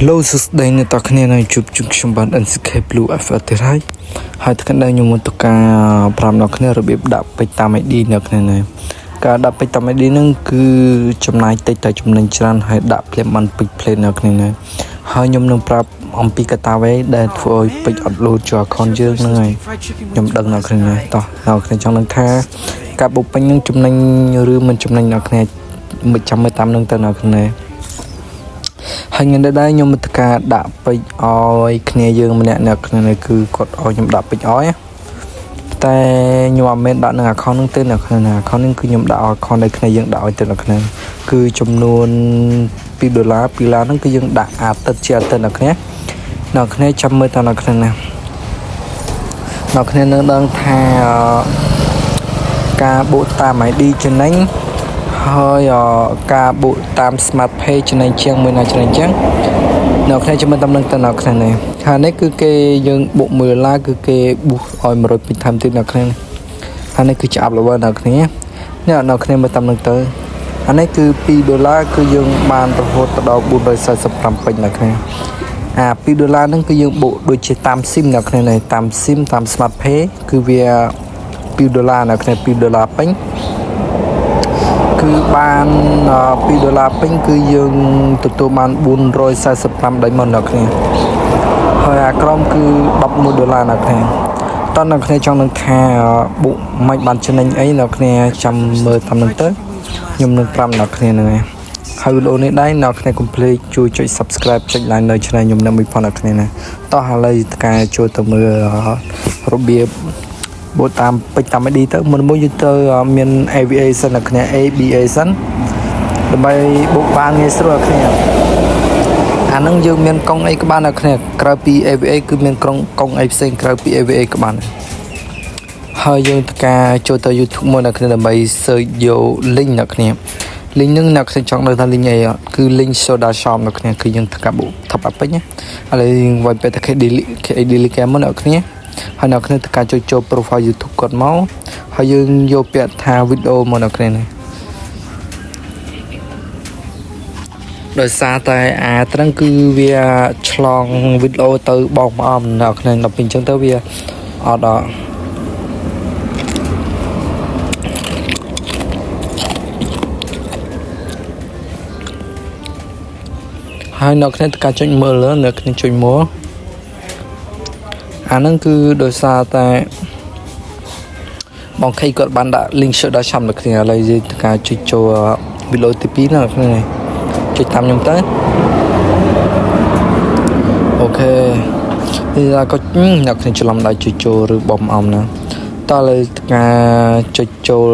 Hello សួស្តីអ្នកទាំងគ្នានៅជួបជុំខ្ញុំបាន NCK Blue FR ទៀតហើយថ្ងៃនេះខ្ញុំមកទៅការ5អ្នកគ្នារបៀបដាក់ពេជ្រតាម ID អ្នកគ្នានេះការដាក់ពេជ្រតាម ID ហ្នឹងគឺចំណាយតិចតែចំណេញច្រើនហើយដាក់ភ្លាមបានពេជ្រភ្លេនអ្នកគ្នានេះហើយខ្ញុំនឹងប្រាប់អំពីកត្តាអ្វីដែលធ្វើឲ្យពេជ្រអត់លោតចូល account យើងហ្នឹងហើយខ្ញុំដឹងអ្នកគ្នានេះតោះអ្នកគ្នាចង់ដឹងថាការបុកពេញនឹងចំណេញឬមិនចំណេញអ្នកគ្នាមិនចាំមើលតាមនឹងទៅអ្នកគ្នាហើយថ្ងៃនេះដែរខ្ញុំមកការដាក់ពេជ្រឲ្យគ្នាយើងម្នាក់អ្នកគ្នានេះគឺគាត់ឲ្យខ្ញុំដាក់ពេជ្រឲ្យតែខ្ញុំអត់មែនដាក់នៅ account ហ្នឹងទេអ្នកគ្នា account ហ្នឹងគឺខ្ញុំដាក់ឲ្យ account ដែលគ្នាយើងដាក់ឲ្យទៅអ្នកគ្នាគឺចំនួន$2ហ្នឹងគឺយើងដាក់អាទិត្យជាអាទិត្យអ្នកគ្នាអ្នកគ្នាចាំមើលតើអ្នកគ្នាណាអ្នកគ្នានឹងដឹងថាការបូកតាម ID ចំណេញហើយការបូកតាម Smart Pay ចំណេញជាងមួយណាចំណេញជាងនៅគ្នាចាំមើលតាមនឹងទៅនៅគ្នានេះហើយនេះគឺគេយើងបូក$1គឺគេបូសឲ្យ100ពេញថែមទៀតនៅគ្នាហើយនេះគឺចាប់ level នៅគ្នានេះនៅគ្នាមើលតាមនឹងទៅអានេះគឺ$2គឺយើងបានរហូតដល់445ពេញនៅគ្នាអា$2ហ្នឹងគឺយើងបូកដូចជាតាម SIM នៅគ្នានេះតាម SIM តាម Smart Pay គឺវា$2នៅគ្នា$2ពេញគឺបាន$2ពេញគឺយើងទទួលបាន445ដៃមកនៅគ្នាហើយអាក្រមគឺ$11នៅគ្នាតើនៅគ្នាចង់នឹងថាបុកមិនបានចំណេញអីនៅគ្នាចាំមើលតាមនឹងទៅខ្ញុំនឹងប្រាប់នៅគ្នាហ្នឹងហើយវីដេអូនេះដែរនៅគ្នាកុំភ្លេចជួយចុច Subscribe ចុច Like នៅ Channel ខ្ញុំនៅមួយផងនៅគ្នាណាតោះឥឡូវការចូលទៅមើលរបៀបបូកតាមពេជ្រតាម ID ទៅមុនមួយយើងទៅមាន AVA សិនអ្នកគ្នា ABA សិនដើម្បីបូកបានងាយស្រួលអ្នកគ្នាអានឹងយើងមានកង់អីក៏បានអ្នកគ្នាក្រៅពី AVA គឺមានកង់អីផ្សេងក្រៅពី AVA ក៏បានហើយយើងធ្វើការចូលទៅ YouTube មួយអ្នកគ្នាដើម្បី search យក link អ្នកគ្នា link ហ្នឹងអ្នកគ្នាចង់ដឹងថា link អីគឺ link Soda Shop អ្នកគ្នាគឺយើងធ្វើការបូកថប់អត់ពេញណាឥឡូវយើងវាយទៅ KD គេមកអ្នកគ្នាហើយអ្នកគ្នាធ្វើការចូល profile YouTube គាត់មកហើយយើងយកពាក្យថាវីដេអូមកអ្នកគ្នានេះដោយសារតែអាត្រឹងគឺវាឆ្លងវីដេអូទៅបងប្អូនអ្នកគ្នាដល់ពេលអញ្ចឹងទៅវាអត់ហើយអ្នកគ្នាធ្វើការចុចមើលលើអ្នកគ្នាចុចមើលអាហ្នឹងគឺដោយសារតែបងខេគាត់បានដាក់ link shop ដល់ឆាំអ្នកគ្នាឥឡូវយើងធ្វើការចុចចូលវីដេអូទី2ណាអ្នកគ្នាចុចតាមខ្ញុំទៅអូខេនេះlà cóអ្នកគ្នាច្រឡំដៃចុចចូលឬបំអំណាតើឥឡូវធ្វើការចុចចូល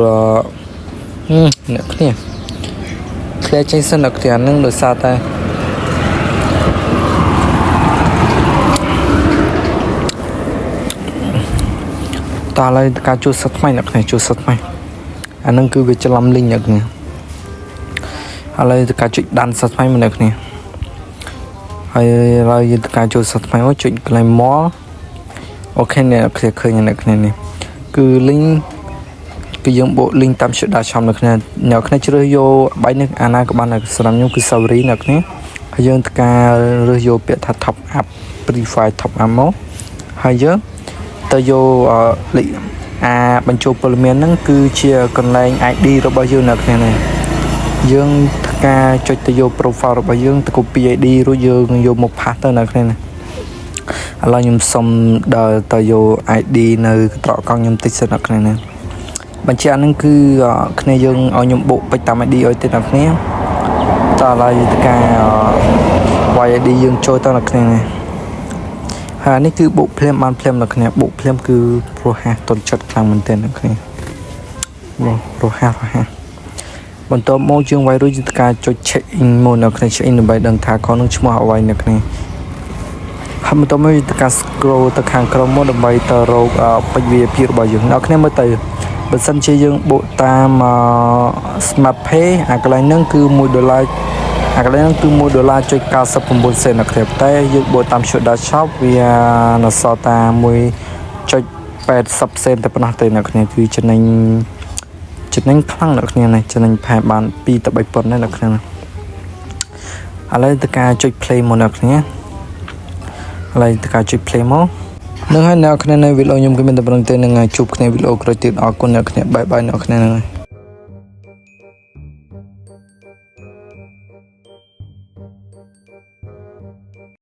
អ្នកគ្នាគេចេញសិនអ្នកគ្នាហ្នឹងដោយសារតែតើឥឡូវការជួសសិតថ្មីអ្នកគ្នាជួសសិតថ្មីអានឹងគឺវាច្រឡំលីងអ្នកគ្នាឥឡូវការចុចដានសិតថ្មីមកអ្នកគ្នាហើយឥឡូវយើងការជួសសិតថ្មីមកចុច claim more អូខេអ្នកគ្នាឃើញអ្នកគ្នានេះគឺ link គឺយើងបូក link តាម Soda Shop អ្នកគ្នាអ្នកគ្នាជ្រើសយកបាយនេះអាណាក៏បានដែរសម្រាប់ខ្ញុំគឺ Sauri អ្នកគ្នាហើយយើងធ្វើការរើសយកពាក្យថា top up free file top up មកហើយយើងទៅយកអាបញ្ចូលព័ត៌មានហ្នឹងគឺជាកន្លែង ID របស់យើងនៅគ្នានេះយើងធ្វើការចុចទៅយក profile របស់យើងទៅ copy ID រួចយើងយកមកផាសទៅនៅគ្នានេះឥឡូវខ្ញុំសុំដល់ទៅយក ID នៅត្រកកង់ខ្ញុំតិចសិននៅគ្នានេះបញ្ជាក់ហ្នឹងគឺគ្នាយើងឲ្យខ្ញុំបូកពេជ្រតាម ID ឲ្យទៀតនៅគ្នាតើឥឡូវធ្វើការវាយ ID យើងចូលទៅនៅគ្នានេះហើយនេះគឺបុកភ្លាមបានភ្លាមនៅគ្នាបុកភ្លាមគឺរហ័សតន់ចិត្តខ្លាំងមែនទែននៅគ្នារហ័សបន្ទាប់មកយើងវាយរួចជាការចុច check in មកនៅគ្នា check in ដើម្បីដឹងថាខនឹងឈ្មោះអ្វីនៅគ្នាហើយបន្ទាប់មកយើងការ scroll ទៅខាងក្រោមមកដើម្បីទៅរកពេជ្រ VIP របស់យើងនៅគ្នាមើលទៅបើសិនជាយើងបុកតាម Smart Pay អាកន្លែងហ្នឹងគឺ$1អាកន្លែងហ្នឹងគឺ$1.99 សេននៅគ្នាតែយើងបូកតាម Soda Shop វានៅសល់តែ$1.80 សេនតែប៉ុណ្ណោះទេនៅគ្នាគឺចំណេញខ្លាំងនៅគ្នានេះចំណេញផែបាន2 ទៅ 3 ប៉ុណ្ណេះនៅគ្នា ឥឡូវតើការចុច play មកអ្នកគ្នាឥឡូវតើការចុច play មកនឹងហើយអ្នកគ្នានៅវីដេអូខ្ញុំគឺមានតែប៉ុណ្្នឹងទេនឹងជួបគ្នាវីដេអូក្រោយទៀតអរគុណអ្នកគ្នាបាយបាយអ្នកគ្នា